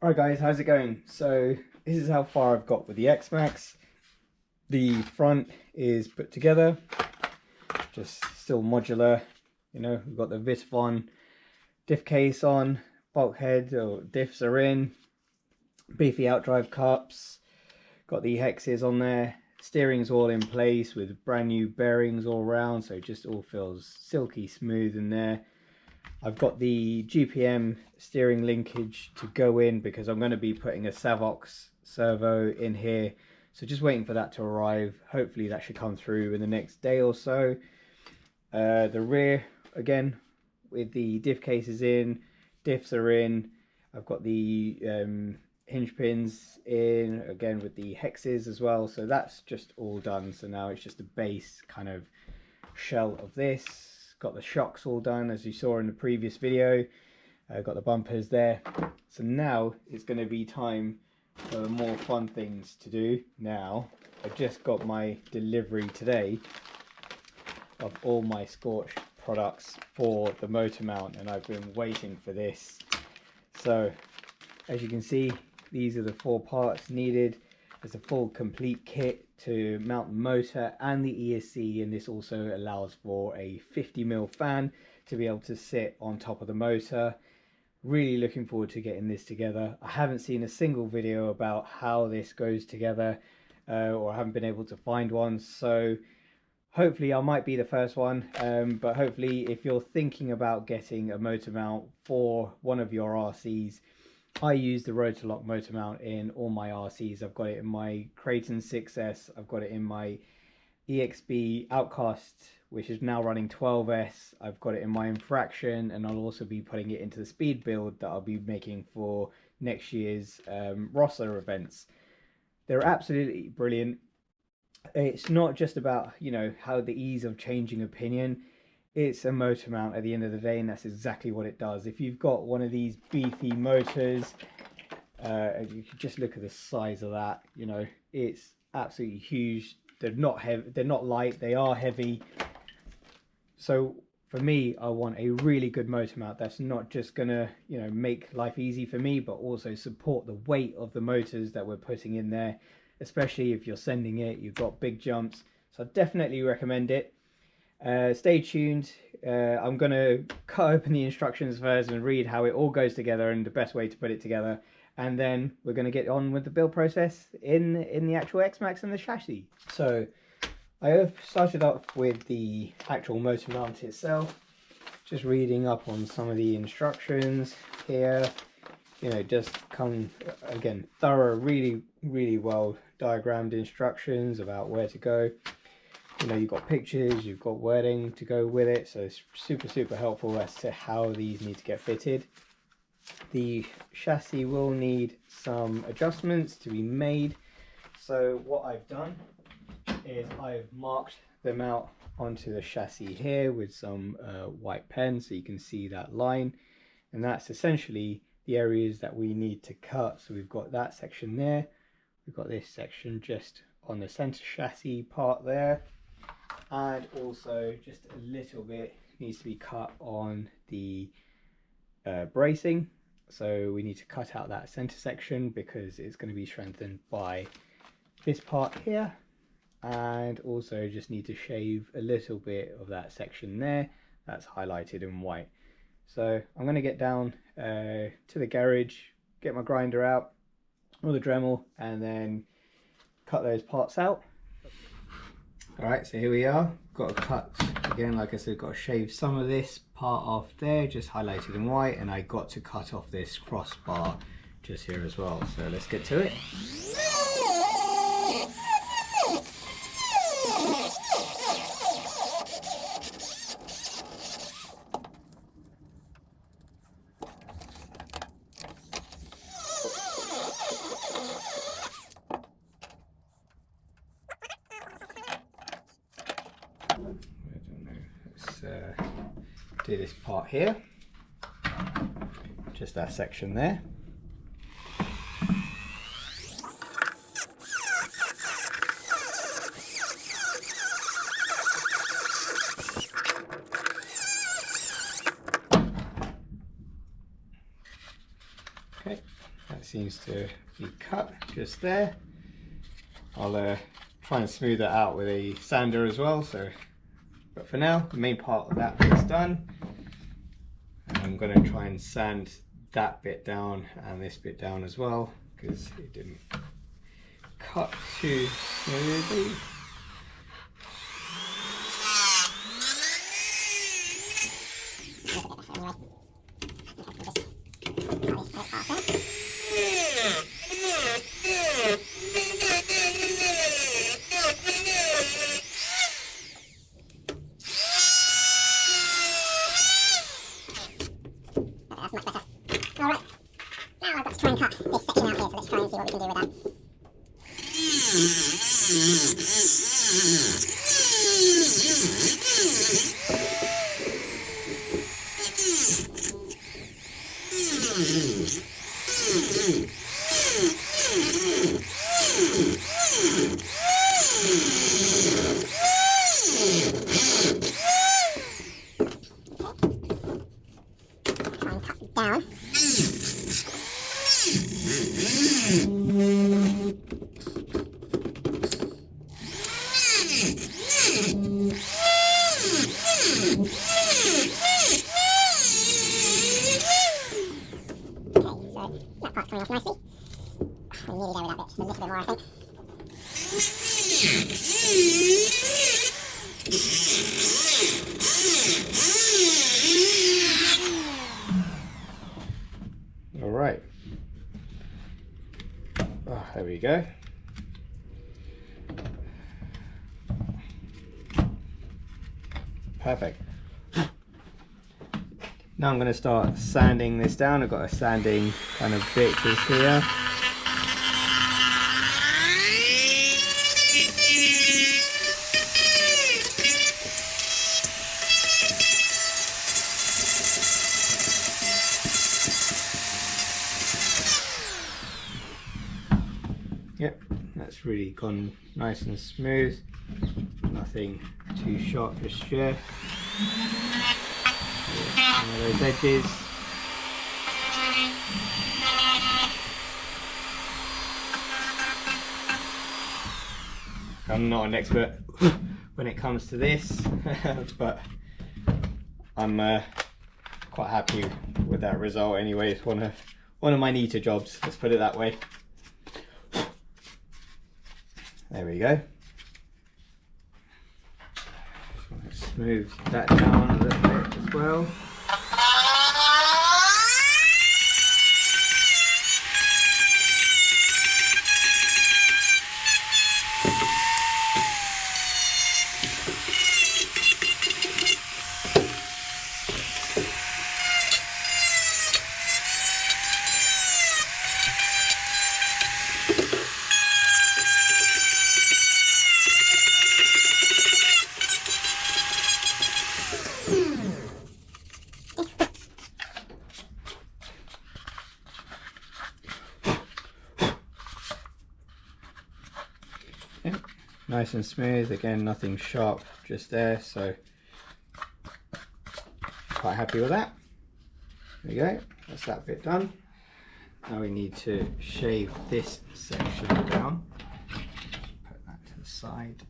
Right guys, how's it going? So this is how far I've got with the X-Maxx. The front is put together, just still modular. You know, we've got the vitavon diff case on, bulkhead or diffs are in, beefy outdrive cups, got the hexes on there, steering's all in place with brand new bearings all around, so it just all feels silky smooth in there. I've got the GPM steering linkage to go in because I'm going to be putting a Savox servo in here. So just waiting for that to arrive. Hopefully that should come through in the next day or so. The rear, again, with the diff cases in, diffs are in. I've got the hinge pins in, again with the hexes as well. So that's just all done. So now it's just a base kind of shell of this. Got the shocks all done as you saw in the previous video. Got the bumpers there. So now it's going to be time for more fun things to do. Now I just got my delivery today of all my Scorched products for the motor mount, and I've been waiting for this. So as you can see, these are the 4 parts needed. There's a full complete kit to mount the motor and the ESC, and this also allows for a 50mm fan to be able to sit on top of the motor. Really looking forward to getting this together. I haven't seen a single video about how this goes together, or I haven't been able to find one, so hopefully I might be the first one. But hopefully if you're thinking about getting a motor mount for one of your RCs, I use the Roto-Lok motor mount in all my RCs. I've got it in my Kraton 6S, I've got it in my EXB Outcast, which is now running 12S, I've got it in my Infraction, and I'll also be putting it into the speed build that I'll be making for next year's Rossa events. They're absolutely brilliant. It's not just about, you know, how the ease of changing opinion. It's a motor mount at the end of the day, and that's exactly what it does. If you've got one of these beefy motors, you can just look at the size of that. You know, it's absolutely huge. They're not heavy, they're not light, they are heavy. So for me, I want a really good motor mount that's not just gonna, you know, make life easy for me, but also support the weight of the motors that we're putting in there, especially if you're sending it, you've got big jumps. So I definitely recommend it. Stay tuned. I'm going to cut open the instructions first and read how it all goes together and the best way to put it together, and then we're going to get on with the build process in the actual X-Maxx and the chassis. So I have started off with the actual motor mount itself, just reading up on some of the instructions here. You know, just come again thorough, really well diagrammed instructions about where to go. You know, you've got pictures, you've got wording to go with it, so it's super helpful as to how these need to get fitted. The chassis will need some adjustments to be made, so what I've done is I've marked them out onto the chassis here with some white pen, so you can see that line, and that's essentially the areas that we need to cut. So we've got that section there, we've got this section just on the center chassis part there, and also just a little bit needs to be cut on the bracing. So we need to cut out that center section because it's going to be strengthened by this part here, and also just need to shave a little bit of that section there that's highlighted in white. So I'm going to get down to the garage, get my grinder out or the Dremel, and then cut those parts out. Alright, so here we are. Got to cut, again, like I said, got to shave some of this part off there, just highlighted in white, and I got to cut off this crossbar just here as well. So let's get to it. Do this part here, just that section there. Okay, seems to be cut just there. I'll try and smooth it out with a sander as well. So, but for now, the main part of that bit's done. And I'm going to try and sand that bit down and this bit down as well, because it didn't cut too smoothly. Down. All right. Oh, there we go. Perfect. Now I'm going to start sanding this down. I've got a sanding kind of bit just here. Yep, that's really gone nice and smooth. Nothing too sharp just yet. Some of those edges. I'm not an expert when it comes to this, but I'm quite happy with that result anyway. It's one of my neater jobs, let's put it that way. There we go. Just want to smooth that down a little bit as well. Nice and smooth, again nothing sharp just there, so quite happy with that. There we go, that's that bit done. Now we need to shave this section down. Put that to the side.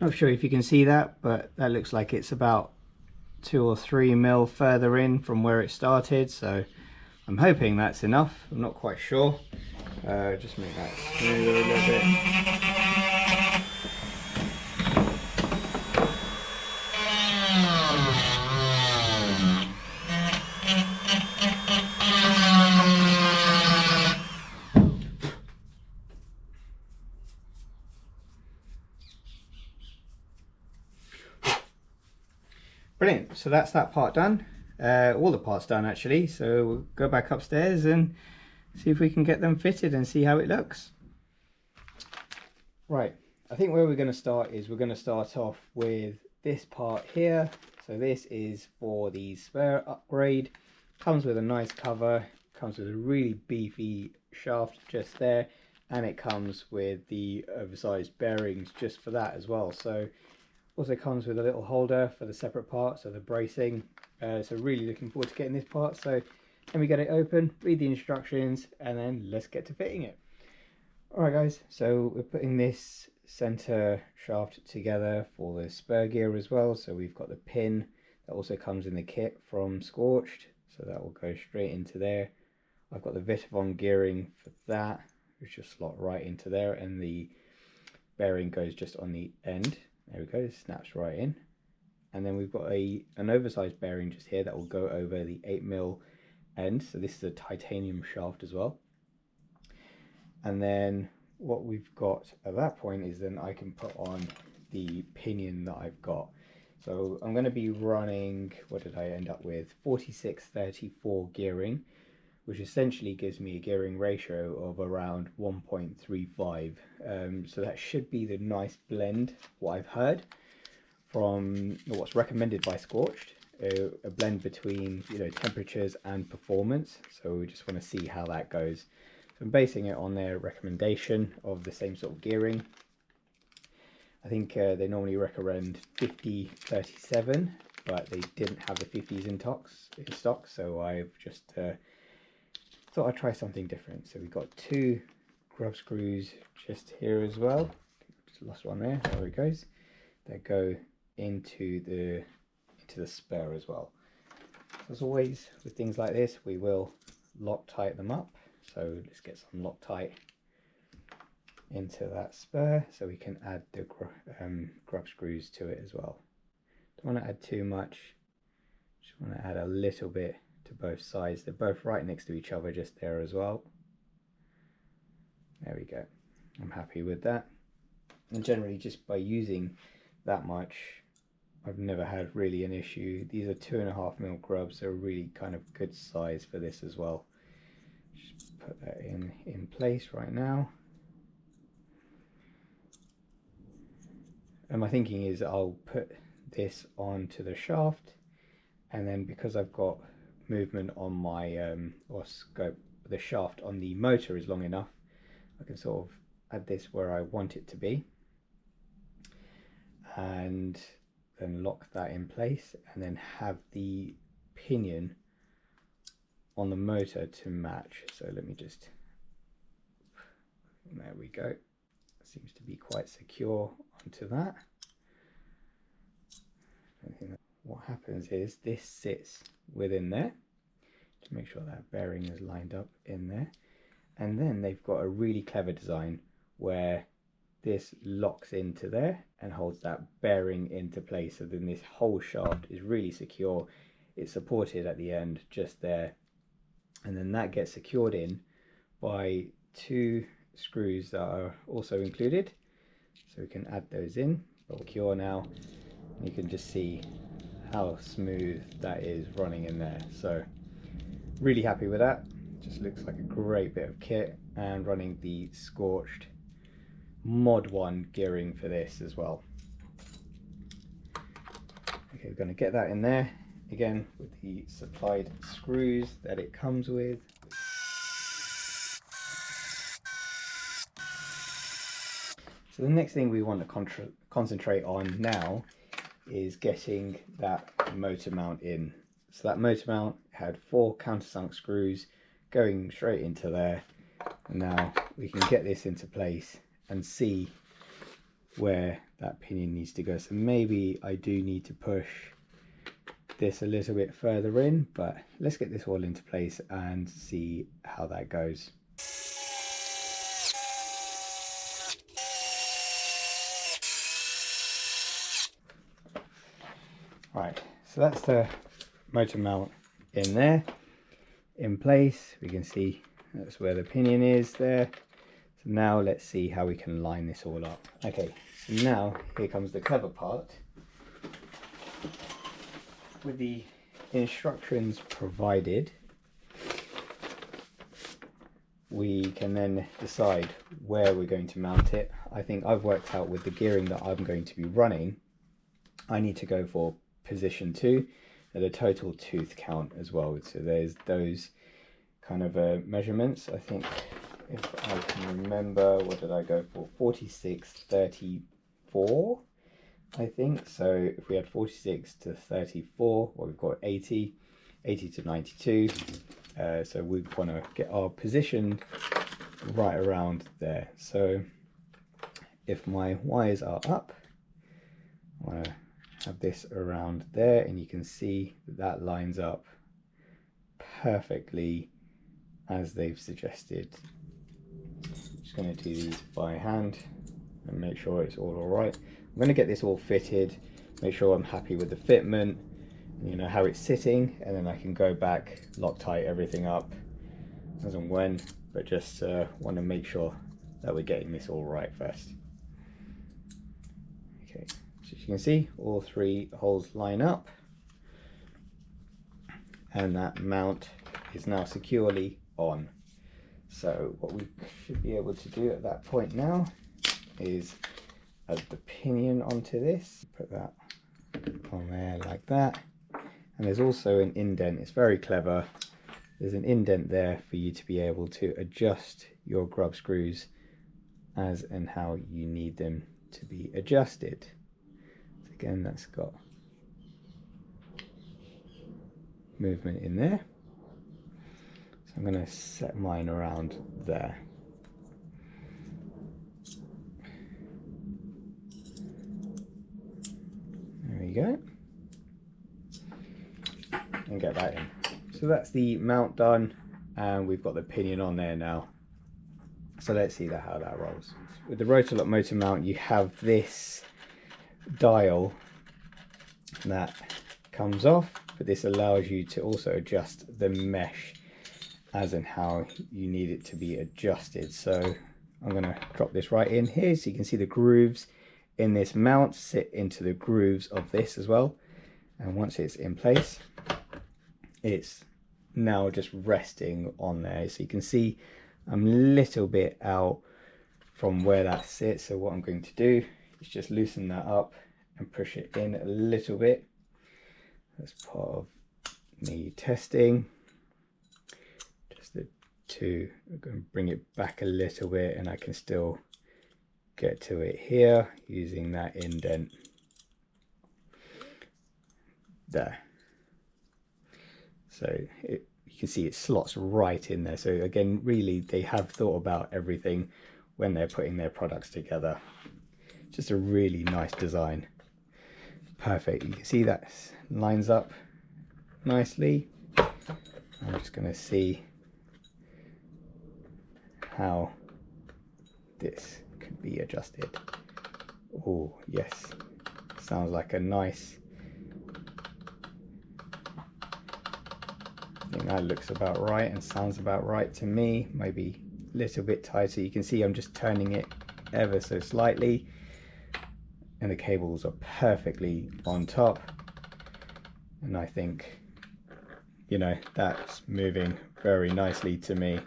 Not sure if you can see that, but that looks like it's about 2 or 3 mil further in from where it started, so I'm hoping that's enough. I'm not quite sure. Just make that smoother a little bit. Brilliant, so that's that part done. All the parts done actually, so we'll go back upstairs and see if we can get them fitted and see how it looks. Right, I think where we're going to start is we're going to start off with this part here. So this is for the Spur upgrade. Comes with a nice cover, comes with a really beefy shaft just there, and it comes with the oversized bearings just for that as well. So also comes with a little holder for the separate parts, so the bracing. So really looking forward to getting this part. So let me get it open, read the instructions, and then let's get to fitting it. Alright guys, so we're putting this center shaft together for the Spur gear as well. So we've got the pin that also comes in the kit from Scorched, so that will go straight into there. I've got the vitavon gearing for that, which just slot right into there, and the bearing goes just on the end. There we go, it snaps right in. And then we've got an oversized bearing just here that will go over the 8mm end. So this is a titanium shaft as well. And then what we've got at that point is then I can put on the pinion that I've got. So I'm going to be running, what did I end up with? 46-34 gearing, which essentially gives me a gearing ratio of around 1.35. So that should be the nice blend, what I've heard from what's recommended by Scorched, a blend between, you know, temperatures and performance. So we just want to see how that goes. So I'm basing it on their recommendation of the same sort of gearing. I think they normally recommend 50-37, but they didn't have the 50s in stock, so I've just thought I'd try something different. So we've got 2 grub screws just here as well. Just lost one there. There it goes. That go into the Spur as well. As always with things like this, we will Loctite them up. So let's get some Loctite into that Spur so we can add the grub screws to it as well. Don't want to add too much, just want to add a little bit to both sides. They're both right next to each other just there as well. There we go. I'm happy with that. And generally just by using that much, I've never had really an issue. These are 2.5mm grubs. They're really kind of good size for this as well. Just put that in place right now. And my thinking is I'll put this onto the shaft, and then because I've got movement on my or scope, the shaft on the motor is long enough, I can sort of add this where I want it to be, and then lock that in place, and then have the pinion on the motor to match. So let me just, there we go. Seems to be quite secure onto that. What happens is this sits within there to make sure that bearing is lined up in there, and then they've got a really clever design where this locks into there and holds that bearing into place. So then this whole shaft is really secure. It's supported at the end just there, and then that gets secured in by 2 screws that are also included, so we can add those in. But secure now, and you can just see how smooth that is running in there. So really happy with that. Just looks like a great bit of kit, and running the Scorched Mod 1 gearing for this as well. Okay, we're going to get that in there again with the supplied screws that it comes with. So the next thing we want to concentrate on now is getting that motor mount in. So that motor mount had 4 countersunk screws going straight into there, and now we can get this into place and see where that pinion needs to go. So maybe I do need to push this a little bit further in, but let's get this all into place and see how that goes. Right, so that's the motor mount in there, in place. We can see that's where the pinion is there. So now let's see how we can line this all up. Okay, so now here comes the clever part. With the instructions provided, we can then decide where we're going to mount it. I think I've worked out with the gearing that I'm going to be running, I need to go for position 2 at a total tooth count as well. So there's those kind of measurements. I think if I can remember, what did I go for? 46, 34, I think. So if we had 46 to 34, well, we've got 80 to 92. So we want to get our position right around there. So if my wires are up, I want to have this around there, and you can see that lines up perfectly as they've suggested. Just going to do these by hand and make sure it's all right. I'm going to get this all fitted, make sure I'm happy with the fitment, you know, how it's sitting, and then I can go back, Loctite everything up as and when, but just want to make sure that we're getting this all right first. Okay, so as you can see, all 3 holes line up, and that mount is now securely on. So what we should be able to do at that point now is add the pinion onto this, put that on there like that, and there's also an indent. It's very clever. There's an indent there for you to be able to adjust your grub screws as and how you need them to be adjusted. So again, that's got movement in there. So I'm going to set mine around there. There we go. And get that in. So that's the mount done, and we've got the pinion on there now. So let's see how that rolls. With the Roto-Lok motor mount, you have this dial that comes off, but this allows you to also adjust the mesh as and how you need it to be adjusted. So I'm going to drop this right in here so you can see the grooves in this mount sit into the grooves of this as well. And once it's in place, it's now just resting on there. So you can see I'm a little bit out from where that sits. So what I'm going to do is just loosen that up and push it in a little bit. That's part of me testing. Just I'm going to bring it back a little bit, and I can still get to it here using that indent there. So you can see it slots right in there. So again, really they have thought about everything when they're putting their products together. Just a really nice design. Perfect. You can see that lines up nicely. I'm just going to see how this could be adjusted. Oh yes, sounds like a nice, I think that looks about right and sounds about right to me. Maybe a little bit tighter. You can see I'm just turning it ever so slightly, and the cables are perfectly on top, and I think, you know, that's moving very nicely to me.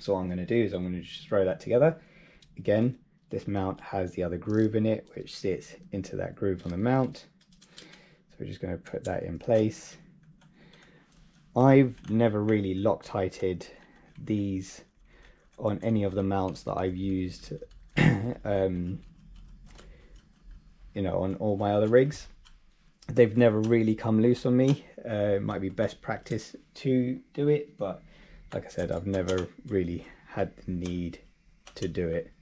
So what I'm going to do is I'm going to just throw that together. Again, this mount has the other groove in it, which sits into that groove on the mount. So we're just going to put that in place. I've never really Loctited these on any of the mounts that I've used, you know, on all my other rigs. They've never really come loose on me. It might be best practice to do it, but like I said, I've never really had the need to do it.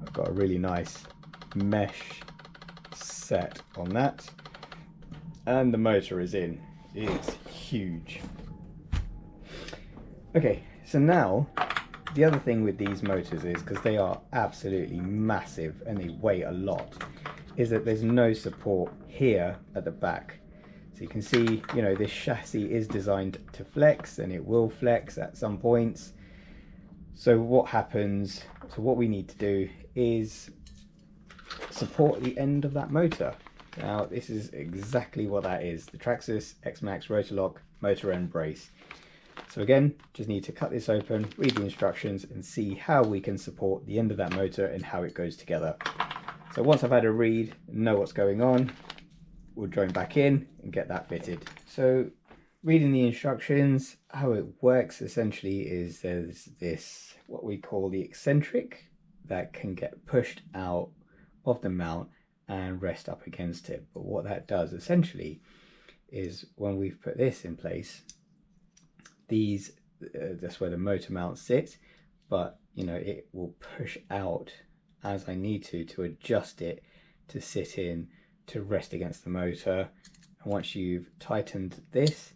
I've got a really nice mesh set on that. And the motor is in. It's huge. Okay, so now the other thing with these motors is, because they are absolutely massive and they weigh a lot, is that there's no support here at the back. So you can see, you know, this chassis is designed to flex, and it will flex at some points. So what happens, so what we need to do is support the end of that motor. Now this is exactly what that is, the Traxxas XMaxx Roto-Lok motor end brace. So again, just need to cut this open, read the instructions, and see how we can support the end of that motor and how it goes together. So once I've had a read, know what's going on, we'll join back in and get that fitted. So reading the instructions, how it works essentially is there's this, what we call the eccentric, that can get pushed out of the mount and rest up against it. But what that does essentially is, when we've put this in place, these that's where the motor mount sits, but you know, it will push out as I need to adjust it to sit in, to rest against the motor. And once you've tightened this,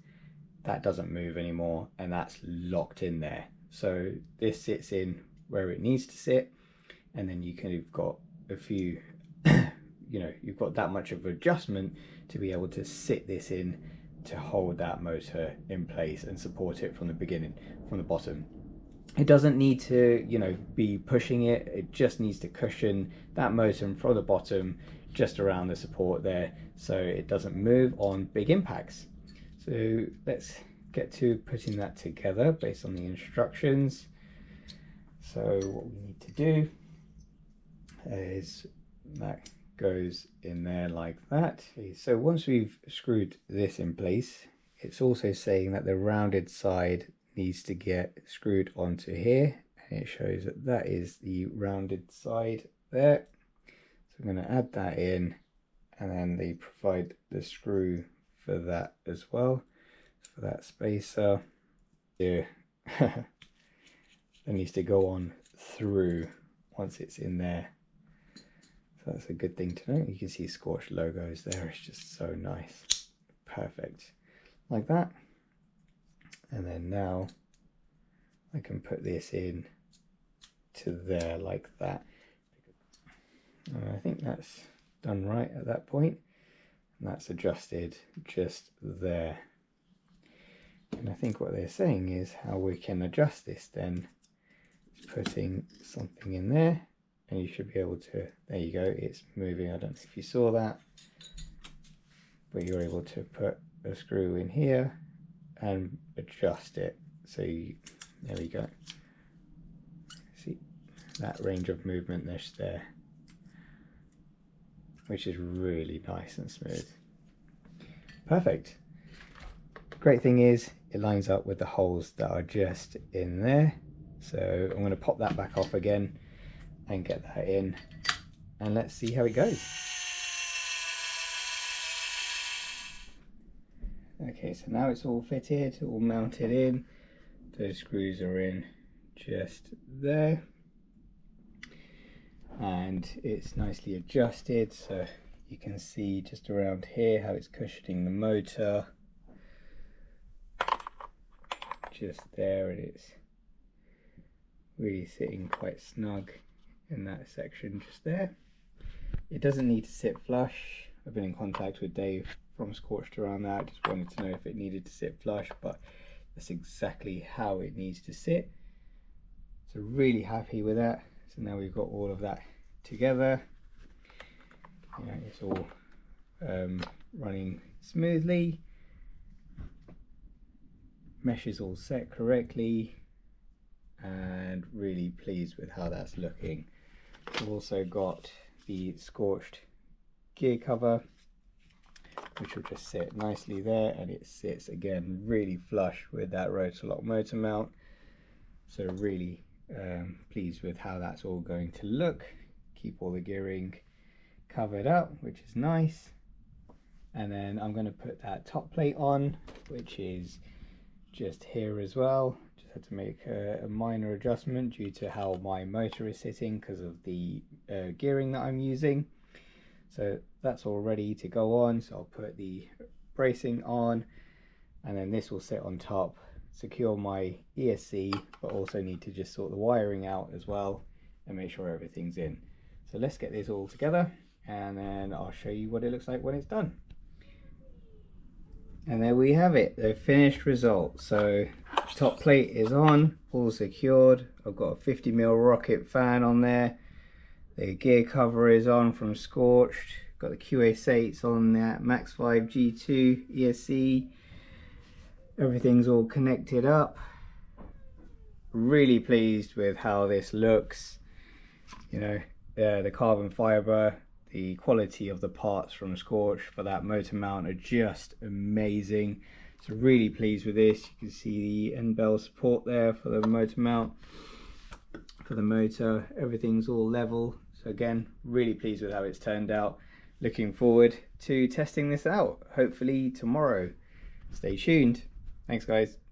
that doesn't move anymore, and that's locked in there. So this sits in where it needs to sit, and then you've got a few you know, you've got that much of adjustment to be able to sit this in to hold that motor in place and support it from the beginning, from the bottom. It doesn't need to, you know, be pushing it. It just needs to cushion that motor from the bottom just around the support there, so it doesn't move on big impacts. So let's get to putting that together based on the instructions. So what we need to do is that goes in there like that. So once we've screwed this in place, it's also saying that the rounded side needs to get screwed onto here, and it shows that that is the rounded side there. So I'm going to add that in, and then they provide the screw for that as well, for that spacer. Yeah. That needs to go on through once it's in there. So that's a good thing to know. You can see Scorched logos there. It's just so nice. Perfect. Like that. And then now I can put this in to there like that. And I think that's done right at that point. And that's adjusted just there. And I think what they're saying is how we can adjust this then is putting something in there. And you should be able to, there you go, it's moving. I don't know if you saw that, but you're able to put a screw in here and adjust it. So there we go. See that range of movement there, which is really nice and smooth. Perfect. Great thing is it lines up with the holes that are just in there. So I'm going to pop that back off again and get that in, and let's see how it goes. Okay, so now it's all fitted, all mounted in. Those screws are in just there, and it's nicely adjusted, so you can see just around here how it's cushioning the motor just there, and it's really sitting quite snug in that section just there. It doesn't need to sit flush. I've been in contact with Dave from Scorched around that. Just wanted to know if it needed to sit flush, but that's exactly how it needs to sit. So really happy with that. So now we've got all of that together. You know, it's all running smoothly. Mesh is all set correctly, and really pleased with how that's looking. We've also got the Scorched gear cover, which will just sit nicely there, and it sits again really flush with that Roto-Lok motor mount. So really pleased with how that's all going to look. Keep all the gearing covered up, which is nice. And then I'm going to put that top plate on, which is just here as well. Just had to make a minor adjustment due to how my motor is sitting because of the gearing that I'm using. So that's all ready to go on. So I'll put the bracing on, and then this will sit on top, secure my ESC, but also need to just sort the wiring out as well and make sure everything's in. So let's get this all together and then I'll show you what it looks like when it's done. And there we have it, the finished result. So top plate is on, all secured. I've got a 50mm rocket fan on there. The gear cover is on from Scorched. Got the QS8s on that Max 5 G2 ESC. Everything's all connected up. Really pleased with how this looks. You know, the carbon fiber, the quality of the parts from Scorched for that motor mount are just amazing. So really pleased with this. You can see the end bell support there for the motor mount. For the motor, everything's all level. So again, really pleased with how it's turned out. Looking forward to testing this out, hopefully tomorrow. Stay tuned. Thanks guys.